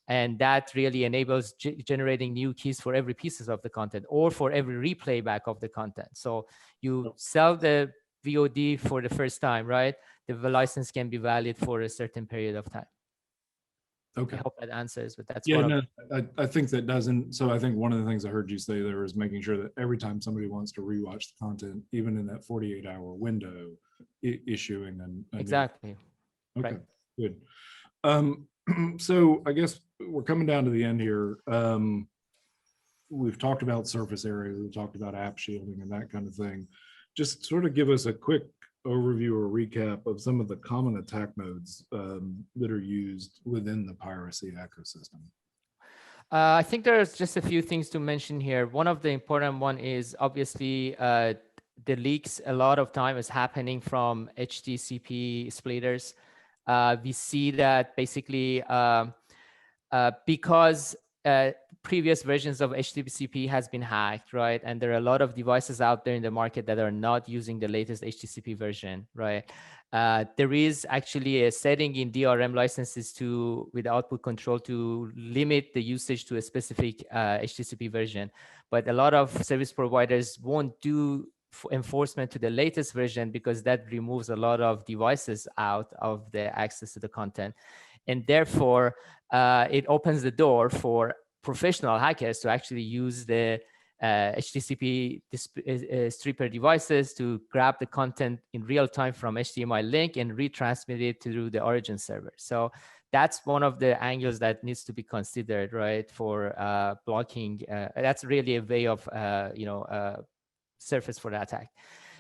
And that really enables generating new keys for every pieces of the content or for every replayback of the content. So you sell the VOD for the first time, right? The license can be valid for a certain period of time. Okay. I hope that answers, but that's Yeah, one no, of I think that doesn't. So I think one of the things I heard you say there is making sure that every time somebody wants to rewatch the content, even in that 48-hour window, issuing a exactly. new, okay, Right. good. So I guess we're coming down to the end here. We've talked about surface area, we've talked about app shielding and that kind of thing. Just sort of give us a quick overview or recap of some of the common attack modes that are used within the piracy ecosystem. I think there's just a few things to mention here. One of the important one is obviously the leaks a lot of time is happening from HTTP splitters. We see that basically because previous versions of HTTP has been hacked, right? And there are a lot of devices out there in the market that are not using the latest HTTP version, right? There is actually a setting in DRM licenses with output control to limit the usage to a specific HTTP version. But a lot of service providers won't do enforcement to the latest version because that removes a lot of devices out of the access to the content. And therefore, it opens the door for professional hackers to actually use the HTTP stripper devices to grab the content in real time from HTML link and retransmit it through the origin server. So that's one of the angles that needs to be considered, right, for blocking. That's really a way of, surface for the attack.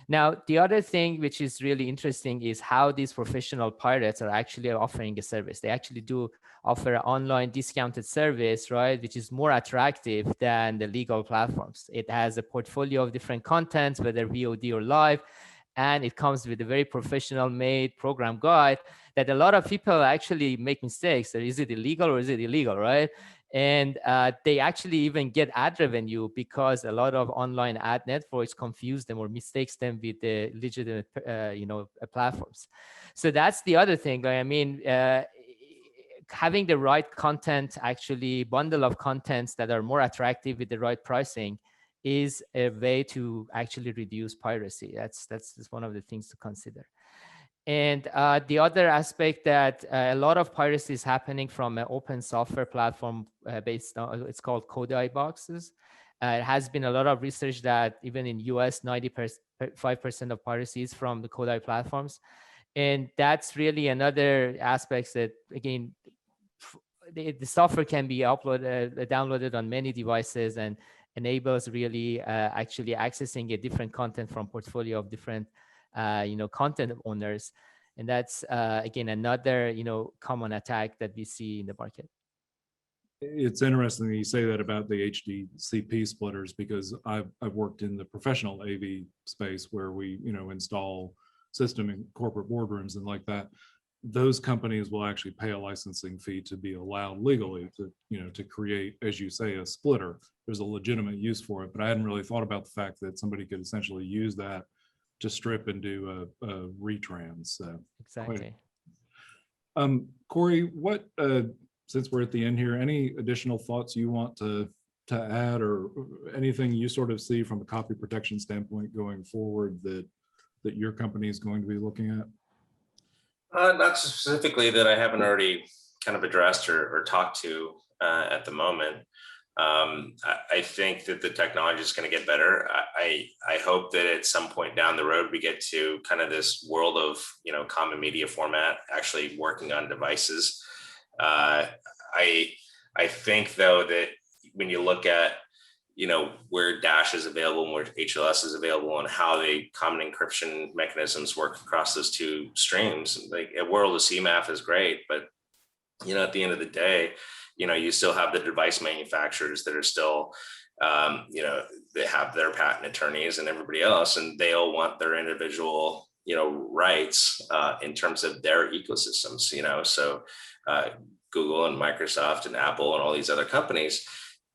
Now, the other thing which is really interesting is how these professional pirates are actually offering a service. They actually do offer an online discounted service, right, which is more attractive than the legal platforms. It has a portfolio of different contents, whether VOD or live, and it comes with a very professional made program guide that a lot of people actually make mistakes. So is it illegal or is it illegal, right? And they actually even get ad revenue because a lot of online ad networks confuse them or mistakes them with the legitimate, platforms. So that's the other thing. I mean, having the right content, actually bundle of contents that are more attractive with the right pricing is a way to actually reduce piracy. That's one of the things to consider. And the other aspect that a lot of piracy is happening from an open software platform based on, it's called Kodai boxes. It has been a lot of research that even in US, 95% of piracy is from the Kodai platforms. And that's really another aspect that, again, the software can be downloaded on many devices and enables really actually accessing a different content from portfolio of different content owners. And that's, again, another, common attack that we see in the market. It's interesting that you say that about the HDCP splitters, because I've worked in the professional AV space where we, install system in corporate boardrooms and like that. Those companies will actually pay a licensing fee to be allowed legally to create, as you say, a splitter. There's a legitimate use for it, but I hadn't really thought about the fact that somebody could essentially use that to strip and do a retrans. So exactly. Corey, what since we're at the end here, any additional thoughts you want to add, or anything you sort of see from a copy protection standpoint going forward that your company is going to be looking at? Not specifically that I haven't already kind of addressed or talked to at the moment. I think that the technology is going to get better. I hope that at some point down the road, we get to kind of this world of, common media format actually working on devices. I think, though, that when you look at, where Dash is available and where HLS is available and how the common encryption mechanisms work across those two streams, like a world of CMAF is great, but, at the end of the day, you still have the device manufacturers that are still, they have their patent attorneys and everybody else, and they all want their individual, rights in terms of their ecosystems, so Google and Microsoft and Apple and all these other companies,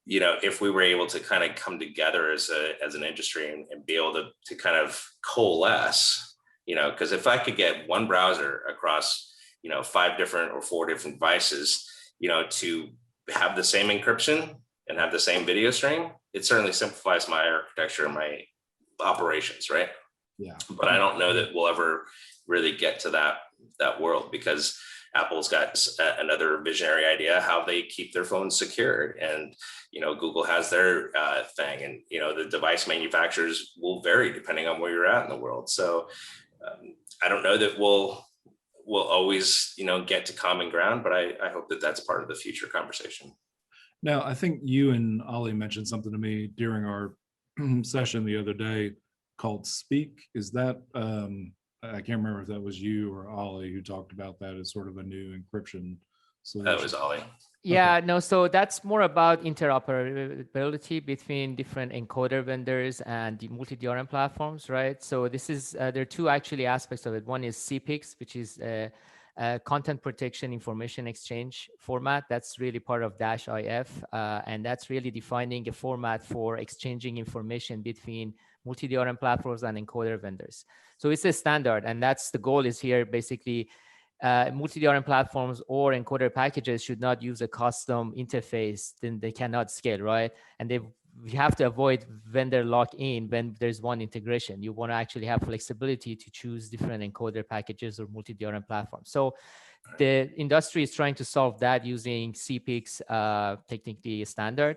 if we were able to kind of come together as an industry and be able to kind of coalesce, because if I could get one browser across, 5 different or 4 different devices, to have the same encryption and have the same video stream, it certainly simplifies my architecture and my operations, right? Yeah. But I don't know that we'll ever really get to that world, because Apple's got another visionary idea how they keep their phones secured, and Google has their thing, and the device manufacturers will vary depending on where you're at in the world. So I don't know that we'll always get to common ground, but I hope that that's part of the future conversation. Now, I think you and Ollie mentioned something to me during our session the other day called Speak. Is that I can't remember if that was you or Ollie who talked about that as sort of a new encryption solution. That was Ollie. Yeah, no, so that's more about interoperability between different encoder vendors and the multi-DRM platforms, right? So this is, there are two actually aspects of it. One is CPIX, which is a content protection information exchange format. That's really part of -IF, and that's really defining a format for exchanging information between multi-DRM platforms and encoder vendors. So it's a standard, and that's the goal is here basically. Multi-DRM platforms or encoder packages should not use a custom interface, then they cannot scale, right? And we have to avoid vendor lock-in when there's one integration. You want to actually have flexibility to choose different encoder packages or multi-DRM platforms. So the industry is trying to solve that using CPIX, technically a standard.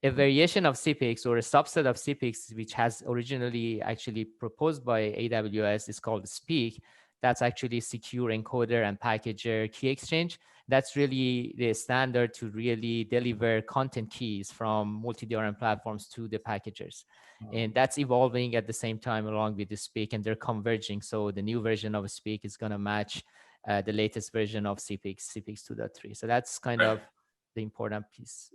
A variation of CPIX or a subset of CPIX, which has originally actually proposed by AWS, is called Speak. That's actually secure encoder and packager key exchange. That's really the standard to really deliver content keys from multi-DRM platforms to the packagers. And that's evolving at the same time along with the Speak, and they're converging. So the new version of Speak is going to match the latest version of CPIX 2.3. So that's kind of the important piece.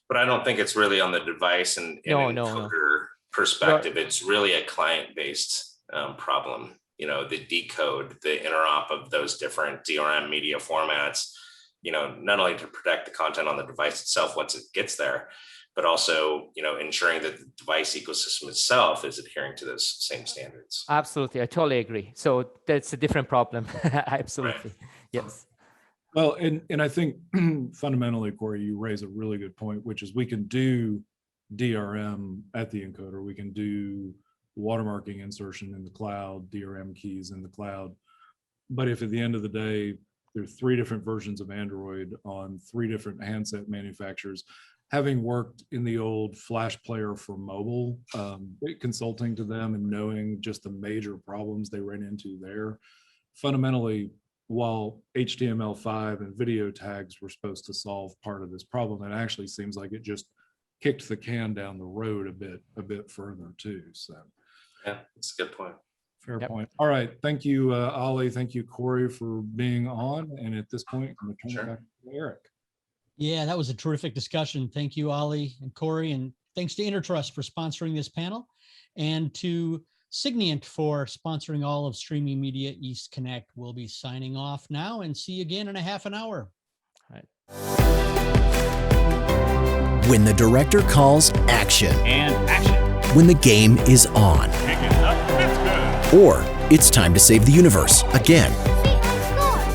But I don't think it's really on the device and encoder perspective. It's really a client-based problem. The decode, the interop of those different DRM media formats, not only to protect the content on the device itself once it gets there, but also, ensuring that the device ecosystem itself is adhering to those same standards. Absolutely. I totally agree. So that's a different problem. Absolutely. Right. Yes. Well, and I think fundamentally, Corey, you raise a really good point, which is we can do DRM at the encoder. We can do watermarking insertion in the cloud, DRM keys in the cloud. But if at the end of the day, there are 3 different versions of Android on 3 different handset manufacturers, having worked in the old Flash player for mobile, consulting to them and knowing just the major problems they ran into there, fundamentally, while HTML5 and video tags were supposed to solve part of this problem, it actually seems like it just kicked the can down the road a bit further too. So yeah, that's a good point. Fair point. All right. Thank you, Ollie. Thank you, Corey, for being on. And at this point, I'm going to turn it back to Eric. Yeah, that was a terrific discussion. Thank you, Ollie and Corey. And thanks to Intertrust for sponsoring this panel, and to Siglin for sponsoring all of Streaming Media East Connect. We'll be signing off now and see you again in a half an hour. All right. When the director calls action. And action. When the game is on. Pick it up. It's good. Or it's time to save the universe again.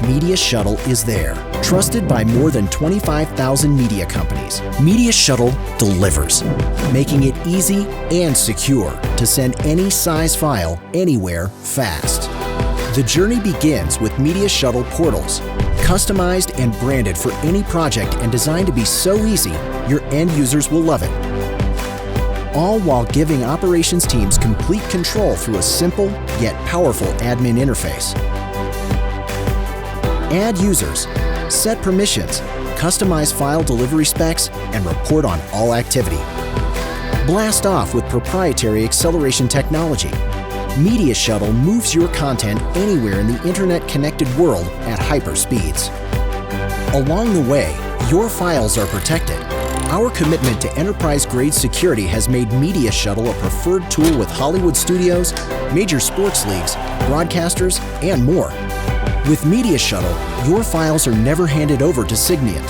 Media Shuttle is there. Trusted by more than 25,000 media companies, Media Shuttle delivers, making it easy and secure to send any size file anywhere fast. The journey begins with Media Shuttle portals, customized and branded for any project and designed to be so easy, your end users will love it. All while giving operations teams complete control through a simple yet powerful admin interface. Add users, set permissions, customize file delivery specs, and report on all activity. Blast off with proprietary acceleration technology. Media Shuttle moves your content anywhere in the internet-connected world at hyper speeds. Along the way, your files are protected. Our commitment to enterprise-grade security has made Media Shuttle a preferred tool with Hollywood studios, major sports leagues, broadcasters, and more. With Media Shuttle, your files are never handed over to Siglin.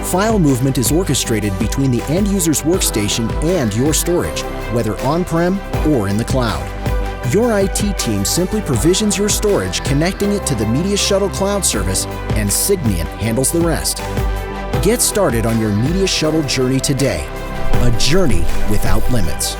File movement is orchestrated between the end user's workstation and your storage, whether on-prem or in the cloud. Your IT team simply provisions your storage, connecting it to the Media Shuttle cloud service, and Siglin handles the rest. Get started on your media shuttle journey today, a journey without limits.